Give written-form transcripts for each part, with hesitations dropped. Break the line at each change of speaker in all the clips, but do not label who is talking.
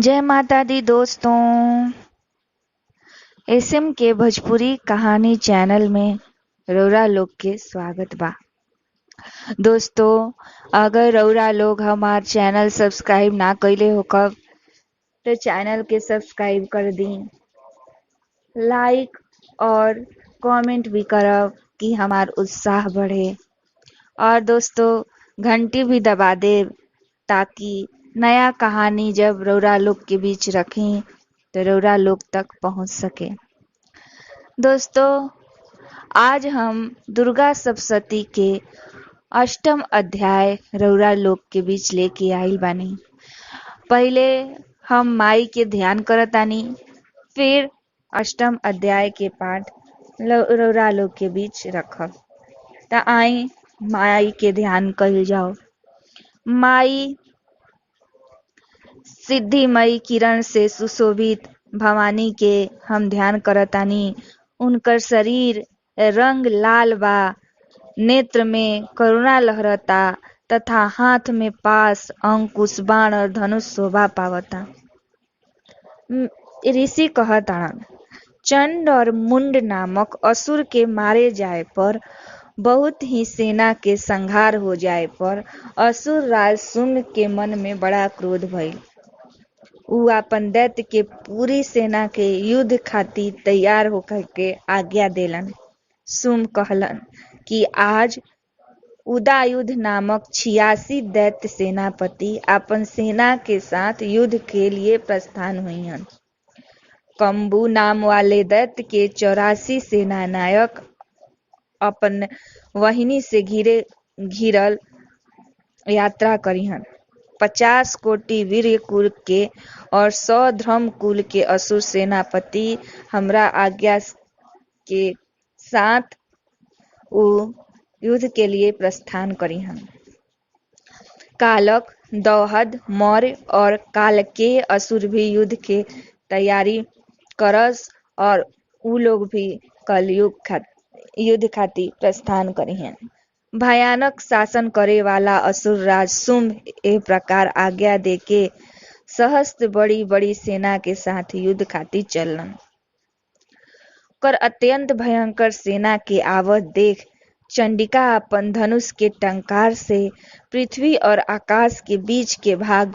जय माता दी दोस्तों। एसएम के भोजपुरी कहानी चैनल में रउरा लोग के स्वागत बा। दोस्तों, अगर रउरा लोग हमार चैनल सब्सक्राइब ना कइले होखब तो चैनल के सब्सक्राइब कर दी, लाइक और कमेंट भी करब कि हमार उत्साह बढ़े। और दोस्तों, घंटी भी दबा देब ताकि नया कहानी जब रउरा लोग के बीच रखी तो रउरा लोग तक पहुंच सके। दोस्तों, आज हम दुर्गा सप्तशती के अष्टम अध्याय रउरा लोग के बीच लेके आइल बानी। पहिले हम माई के ध्यान करतानी, फिर अष्टम अध्याय के पाठ रउरा लोग के बीच रखब। त आई माई के ध्यान कइल जाओ। माई सिद्धिमयी किरण से सुशोभित भवानी के हम ध्यान करतानी। उनकर शरीर रंग लाल बा, नेत्र में करुणा लहरता तथा हाथ में पास, अंकुश, बाण और धनुष शोभा पावता। ऋषि कहतान, चंड और मुंड नामक असुर के मारे जाए पर, बहुत ही सेना के संहार हो जाए पर असुर राज शुंभ के मन में बड़ा क्रोध भइल। उ आपन दैत्य के पूरी सेना के युद्ध खातिर तैयार होकर के आज्ञा देलन। शुंभ कहलन कि आज उदायुध नामक 86 दैत्य सेनापति अपन सेना के साथ युद्ध के लिए प्रस्थान हुईहन। कंबू नाम वाले दैत्य के 84 सेना नायक अपन वाहिनी से घिरल यात्रा करीहन। 50 कोटि वीर कुल के और 100 धर्म कुल के असुर सेनापति हमरा आज्ञा के साथ उ युद्ध के लिए प्रस्थान करीहन। कालक, दौहद, मौर्य और कालकेय असुर भी युद्ध के तैयारी करस और उ लोग भी युद्ध खातिर प्रस्थान करीहन। भयानक शासन करे वाला असुर राज शुंभ ए प्रकार आज्ञा देके सहस्त्र बड़ी बड़ी सेना के साथ युद्ध खातिर चलन। कर अत्यंत भयंकर सेना के आवत देख चंडिका अपन धनुष के टंकार से पृथ्वी और आकाश के बीच के भाग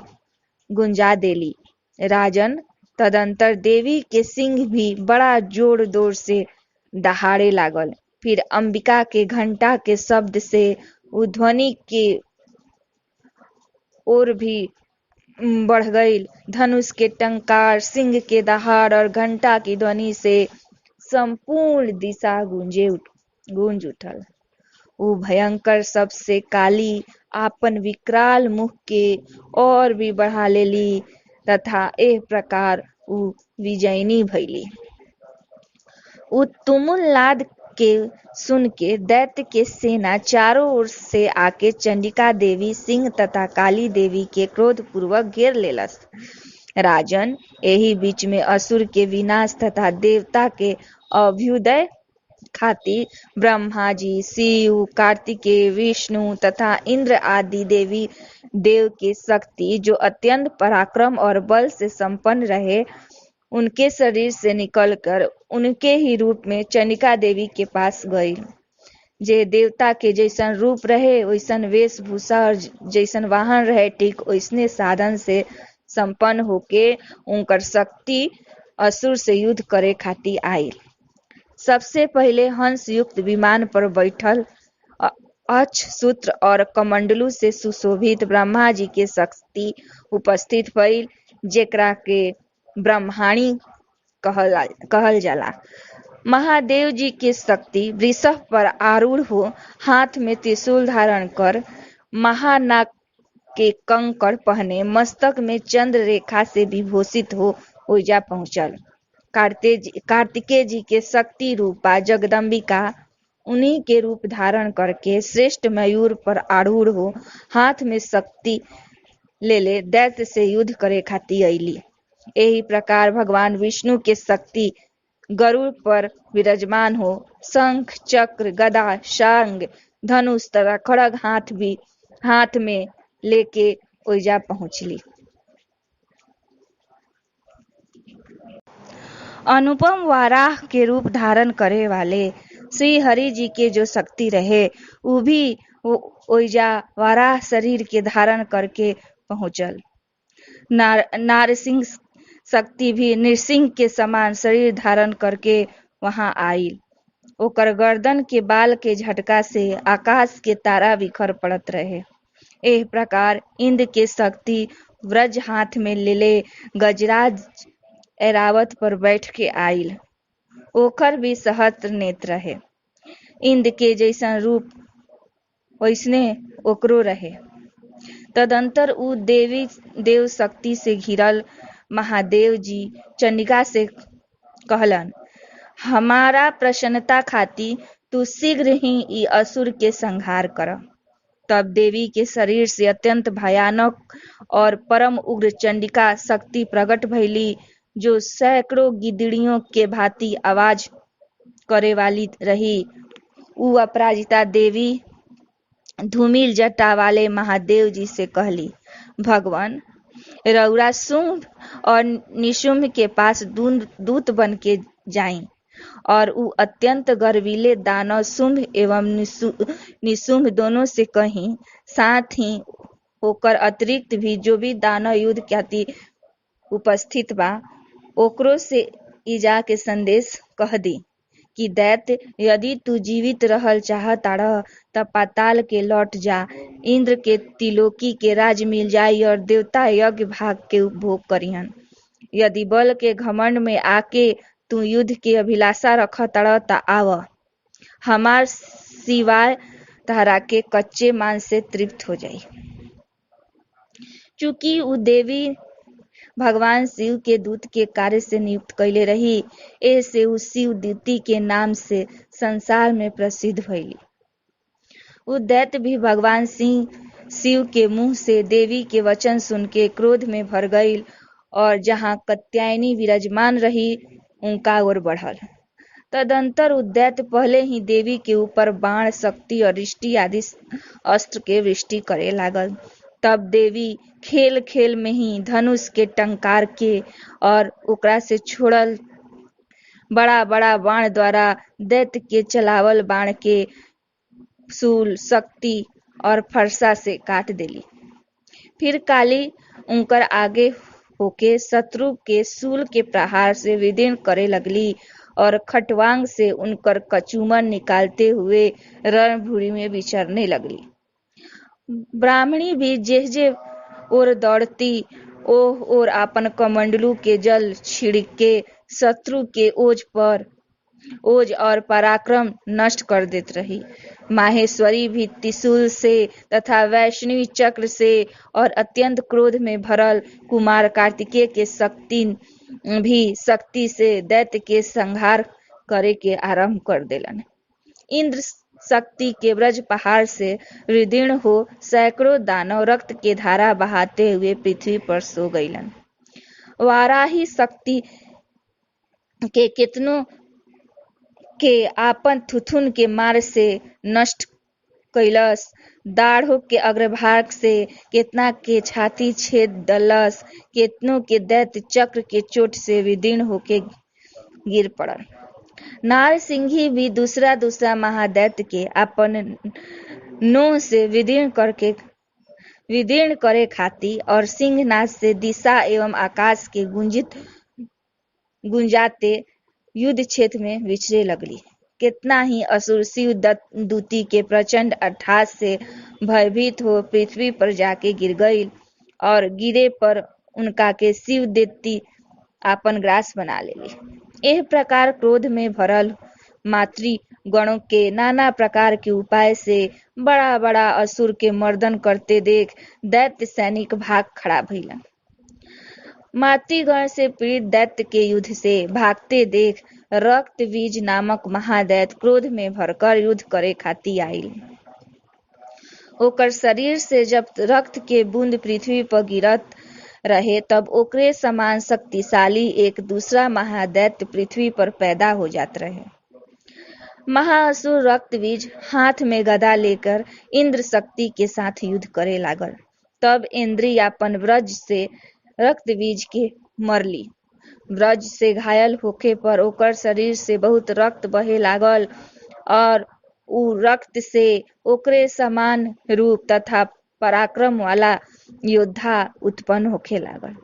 गुंजा देली। राजन, तदंतर देवी के सिंह भी बड़ा जोर जोर से दहाड़े लागल। फिर अंबिका के घंटा के शब्द से उ ध्वनि के ओर भी बढ़ गई। धनुष के टंकार, सिंह के दहाड़ और घंटा की ध्वनि से संपूर्ण दिशा गूंज उठल। उ भयंकर शब्द से काली आपन विकराल मुख के और भी बढ़ा लेली तथा एह प्रकार उ विजयिनी भइली। उ तुमुल नाद के सुन के दैत्य के सेना चारों ओर से आके चंडिका देवी, सिंह तथा काली देवी के क्रोध पूर्वक घेर लेलस। राजन, एही बीच में असुर के विनाश तथा देवता के अभ्युदय खातिर ब्रह्मा जी, शिव, कार्तिकेय, विष्णु तथा इंद्र आदि देवी देव के शक्ति जो अत्यंत पराक्रम और बल से संपन्न रहे, उनके शरीर से निकलकर उनके ही रूप में चंडिका देवी के पास गई। जे देवता के जैसन रूप रहे वैसन वेशभूषा और जैसन वाहन रहे, ठीक वैसने साधन से संपन्न होके उनकर शक्ति असुर से युद्ध करे खातिर आइल। सबसे पहले हंस युक्त विमान पर बैठल अक्ष, सूत्र और कमंडलू से सुशोभित ब्रह्मा जी के शक्ति उपस्थित भइल, जेकरा के ब्रह्माणी कहल जाला। महादेव जी के शक्ति वृषभ पर आरूढ़ हो, हाथ में त्रिशूल धारण कर, महानाग के कंकड़ पहने, मस्तक में चंद्र रेखा से विभूषित हो ओइजा पहुंचल। कार्तिकेय जी के शक्ति रूपा जगदम्बिका उन्हीं के रूप धारण करके श्रेष्ठ मयूर पर आरूढ़ हो, हाथ में शक्ति लेले दैत्य से युद्ध करे खातिर अइली। एही प्रकार भगवान विष्णु के शक्ति गरुड़ पर विराजमान हो, शंख, चक्र, गदा, शांग, धनुष तथा खड्ग हाथ में लेके ओइजा पहुंचली। अनुपम वाराह के रूप धारण करे वाले श्री हरि जी के जो शक्ति रहे उ भी ओइजा वाराह शरीर के धारण करके पहुंचल। नारसिंह शक्ति भी नृसिंह के समान शरीर धारण करके वहां आईल। ओकर गर्दन के बाल के झटका से आकाश के तारा बिखर पड़त रहे। एह प्रकार इंद्र के शक्ति व्रज हाथ में लेले गजराज ऐरावत पर बैठ के आईल। ओकर भी सहस्त्र नेत्र रहे। इंद्र के जैसन रूप वैसने ओकरो रहे। तदंतर उ देव शक्ति से घिरल महादेव जी चंडिका से कहलन, हमारा प्रसन्नता खातिर तू शीघ्र ही ई असुर के संहार कर। तब देवी के शरीर से अत्यंत भयानक और परम उग्र चंडिका शक्ति प्रकट भइली, जो सैकड़ों गिदड़ियों के भांति आवाज करे वाली रही। उ अपराजिता देवी धूमिल जटा वाले महादेव जी से कहली, भगवान रउरा शुंभ और निशुंभ के पास दूत बन के जाई और उ अत्यंत गर्वीले दानव शुंभ एवं निशुंभ दोनों से कहीं, साथ ही ओकर अतिरिक्त भी जो भी दानव युद्ध खातिर उपस्थित बा ओकरो से इजा के संदेश कह दी कि दैत्य यदि तू जीवित रहल चाहताड़ त पाताल के लौट जा। इंद्र के तिलोकी के राज मिल जाई और देवता यज्ञ भाग के उपभोग करिहन। यदि बल के घमंड में आके तू युद्ध के अभिलाषा रखताड़ त आव, हमार सिवाय तहरा के कच्चे मांस से तृप्त हो जाई। चूंकि उ देवी भगवान शिव के दूत के कार्य से नियुक्त कैले रही, ऐसे उ शिव दूती के नाम से संसार में प्रसिद्ध भइली। उ दैत्य भी भगवान शिव के मुंह से देवी के वचन सुन के क्रोध में भर गईल और जहां कात्यायनी विराजमान रही उनका ओर बढ़ल। तदंतर उ दैत्य पहले ही देवी के ऊपर बाण, शक्ति और रिष्टि आदि अस्त्र के वृष्टि करे लागल। तब देवी खेल खेल में ही धनुष के टंकार के और ओकरा से छोड़ल बड़ा बड़ा बाण द्वारा दैत्य के चलावल बाण के शूल, शक्ति और फरसा से काट देली। फिर काली उनकर आगे होके शत्रु के शूल के प्रहार से विदीर्ण करे लगली और खटवांग से उनकर कचूमन निकालते हुए रणभूमि में विचरने लगली। ब्राह्मणी भी जे ओर दौड़ती ओह और आपन कमंडलू के जल छिड़क के शत्रु के ओज और पराक्रम नष्ट कर देत रही। माहेश्वरी भी त्रिशूल से तथा वैष्णवी चक्र से और अत्यंत क्रोध में भरल कुमार कार्तिकेय के शक्ति से दैत्य के संहार करे के आरंभ कर देलन। इंद्र शक्ति के ब्रज पहाड़ से विदीर्ण हो सैकड़ों दानव रक्त के धारा बहाते हुए पृथ्वी पर सो गईलन। वाराही शक्ति के केतनों के आपन थुथुन के मार से नष्ट कैलस। दाढ़ों के अग्रभाग से केतना के छाती छेद दलस। केतनों के दैत्य चक्र के चोट से विदीर्ण होके गिर पड़ल। नारसिंही भी दूसरा महादैत्य के अपन नोह से विदीर्ण करे खातिर और सिंहनाद से दिशा एवं आकाश के गुंजाते युद्ध क्षेत्र में विचरे लगली। कितना ही असुर शिव दूती के प्रचंड अट्टहास से भयभीत हो पृथ्वी पर जाके गिर गई और गिरे पर उनका के शिव दूती आपन ग्रास बना लेली। एह प्रकार क्रोध में भरल मातृगणों के नाना प्रकार के उपाय से बड़ा बड़ा असुर के मर्दन करते देख दैत्य सैनिक भाग खड़ा भइलन। मातृगण से पीड़ित दैत्य के युद्ध से भागते देख रक्तबीज नामक महादैत्य क्रोध में भरकर युद्ध करे खातिर आइल। ओकर शरीर से जब रक्त के बूंद पृथ्वी पर गिरत रहे तब ओकरे समान शक्तिशाली एक दूसरा महादैत्य पृथ्वी पर पैदा हो जात रहे। महाअसुर रक्तबीज हाथ में गदा लेकर इंद्र शक्ति के साथ युद्ध करे लागल। तब इंद्री अपन वज्र से रक्तबीज के मरली। ब्रज से घायल होखे पर ओकर शरीर से बहुत रक्त बहे लागल और उ रक्त से ओकरे समान रूप तथा पराक्रम वाला योद्धा उत्पन्न होखे लागल।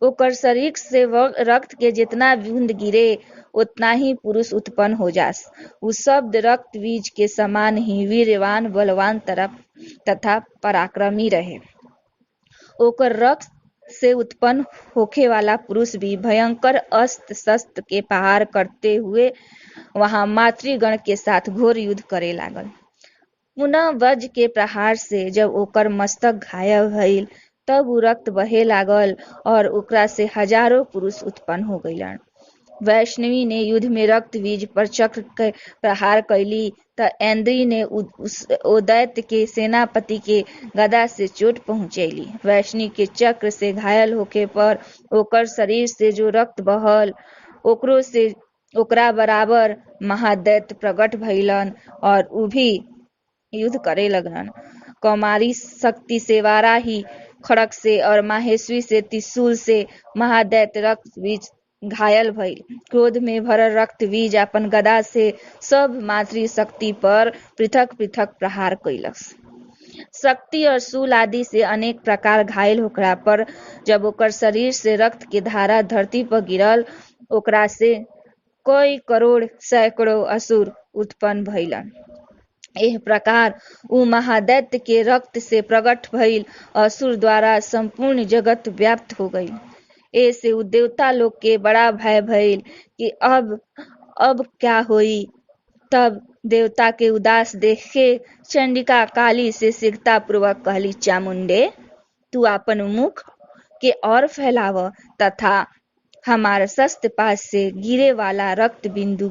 ओकर शरीर से रक्त के जितना बूंद गिरे उतना ही पुरुष उत्पन्न हो जास। उ शब्द रक्त बीज के समान ही वीरवान बलवान तरफ तथा पराक्रमी रहे। ओकर रक्त से उत्पन्न होखे वाला पुरुष भी भयंकर अस्त्र शस्त्र के प्रहार करते हुए वहां मातृगण के साथ घोर युद्ध करे लागल। पुनः वज्र के प्रहार से जब ओकर मस्तक घायल भइल तब उ रक्त बहे लागल और ओकरा से हजारों पुरुष उत्पन्न हो गइलन। वैष्णवी ने युद्ध में रक्त बीज पर चक्र के प्रहार कैली त ऐन्द्री ने ओ दैत्य के सेनापति के गदा से चोट पहुंचैली। वैष्णवी के चक्र से घायल होखे पर ओकर शरीर से जो रक्त बहल ओकरा बराबर महादैत्य प्रकट भइलन और उ भी युद्ध करे लगलन। कौमारी शक्ति से वाराही खड़ग से और माहेश्वरी से त्रिशूल से महादैत्य रक्त बीज घायल भइल। क्रोध में भरल रक्त बीज अपन गदा से सब मातृ शक्ति पर पृथक पृथक प्रहार कैलस। शक्ति और शूल आदि से अनेक प्रकार घायल होकरा पर जब ओकर शरीर से रक्त के धारा धरती पर गिरल ओकरा से कई करोड़ सैकड़ों असुर उत्पन्न भइलन। एह प्रकार उ महादैत्य के रक्त से प्रकट भइल असुर द्वारा संपूर्ण जगत व्याप्त हो गई। ऐसे उ देवता लोग के बड़ा भय भइल कि अब क्या होई। तब देवता के उदास देख के चंडिका काली से शीघ्रता पूर्वक कहली, चामुंडे तू अपन मुख के और फैलाव तथा हमार शस्त्र पास से गिरे वाला रक्त बिंदु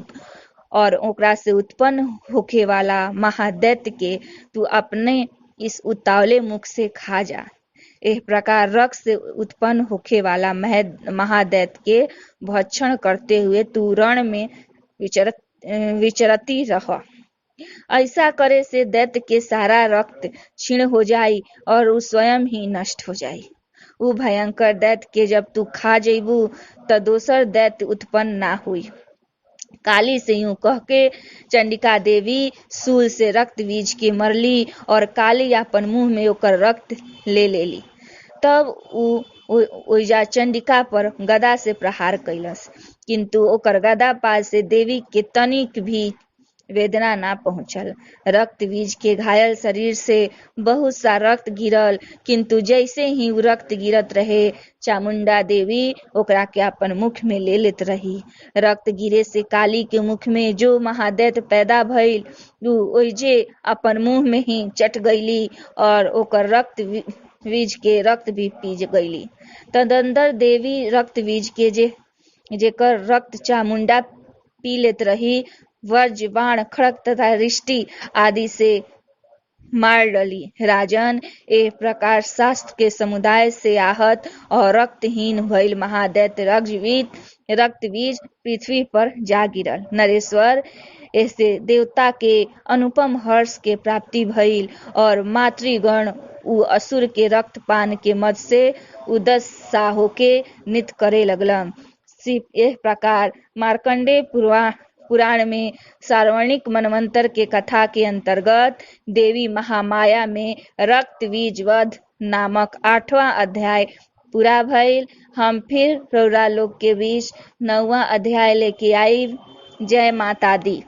और ओकरा से उत्पन्न होखे वाला महादैत्य के तू अपने इस उतावले मुख से खा जा। एह प्रकार रक्त से उत्पन्न होखे वाला महादैत्य के भक्षण करते हुए तू रण में विचरती रह। ऐसा करे से दैत्य के सारा रक्त क्षीण हो जाई और उ स्वयं ही नष्ट हो जाई। उ भयंकर दैत्य के जब तू खा जइबू त दोसर दैत्य उत्पन्न ना हुई। काली से यूं कह के चंडिका देवी शूल से रक्त बीज के मरली और काली अपन मुंह में ओकर रक्त ले लेली। तब ओइजा चंडिका पर गदा से प्रहार कैलस, किंतु ओकर गदा पास से देवी के तनिक भी वेदना ना पहुंचल। रक्त बीज के घायल शरीर से बहुत सा रक्त गिरल, किंतु जैसे ही उ रक्त गिरत रहे चामुंडा देवी ओकरा के अपन मुख में ले लेत रही। रक्त गिरे से काली के मुख में जो महादैत्य पैदा भइल उ ओइजे अपन मुंह में ही चट गईली और ओकर रक्त बीज के रक्त भी पी गईली। तदंतर देवी रक्त बीज के जेकर रक्त चामुंडा पी लेत रही वज्र बाण खड़ग तथा रिष्टि आदि से मार डली। राजन, एह प्रकार शास्त्र के समुदाय से आहत और रक्तहीन भइल महादैत्य रक्त बीज पृथ्वी पर जा गिरल। नरेश्वर, ऐसे देवता के अनुपम हर्ष के प्राप्ति भइल और मातृगण उ असुर के रक्तपान के मद से उदसा होके नृत्य करे लगलन। एह प्रकार मार्कंडेय पुराण में सार्वणिक मनवंतर के कथा के अंतर्गत देवी महामाया में रक्त बीज वध नामक 8वां अध्याय पूरा भइल। हम फिर रौरा लोग के बीच 9वां अध्याय लेके आई। जय माता दी।